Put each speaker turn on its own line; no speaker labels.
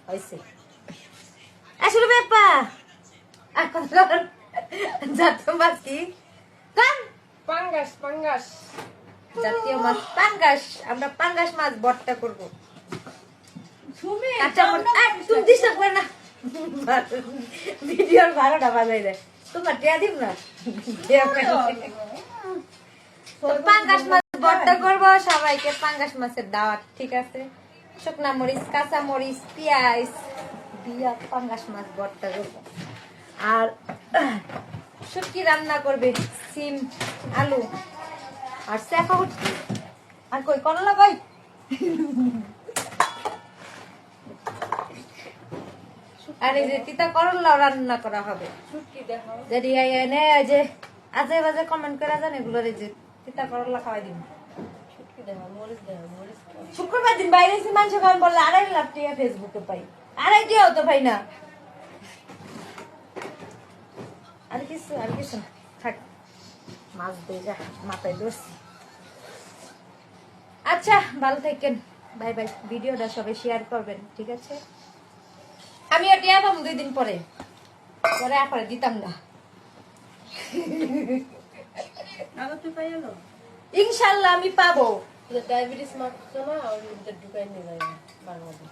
হয়েছে আসলে ব্যাপা আর কথা জাতীয় মাছ কি কান
পাঙ্গাস পাঙ্গাস
জাতীয় মাছ পাঙ্গাস আমরা পাঙ্গাস মাছ ভর্তা করব কাঁচা মরিচ তুমি ডিস্টার্ব করে না ভিডিওর 12টা বাজাই দেয় তোমার টিয়া দিব না পাঙ্গাস মাছ ভর্তা করবো সবাইকে পাঙ্গাস মাছের দাওয়াত ঠিক আছে শুকনা মরিচ কাঁচা মরিচ পেঁয়াজ দিয়া পাঙ্গাস মাছ ভর্তা করবো আর শুটকি রান্না করবে সিম আলু আর সেফা আর কই করলা কই আর এই যে তিতা করলাও রান্না করা হবে
শুটকি দেখাও
যদি এনে যে আজে বাজে কমেন্ট করে জান এগুলোর এই যে তিতা করলা খাওয়াই দিন
শুটকি দেখাও মরিচ দেখাও মরিচ
শুক্রবার দিন বাইরে এসে মাংস খাওয়ান বললে 2.5 লাখ টাকা ফেসবুকে পাই 2.5 টাকাও তো পাই না আর কিছু না থাক মাছ দিয়ে যা মাথায় ধরছি আচ্ছা ভালো থাকেন বাই বাই ভিডিওটা সবাই শেয়ার করবেন ঠিক আছে আমিও টিয়া পাবো 2 দিন পরে পরে আপরে দিতাম না
আগে তুই পাই এলো
ইনশাল্লাহ আমি পাবো
ডায়াবেটিস মাছ না আর ঢুকাই নিয়ে যায় বাংলাদেশ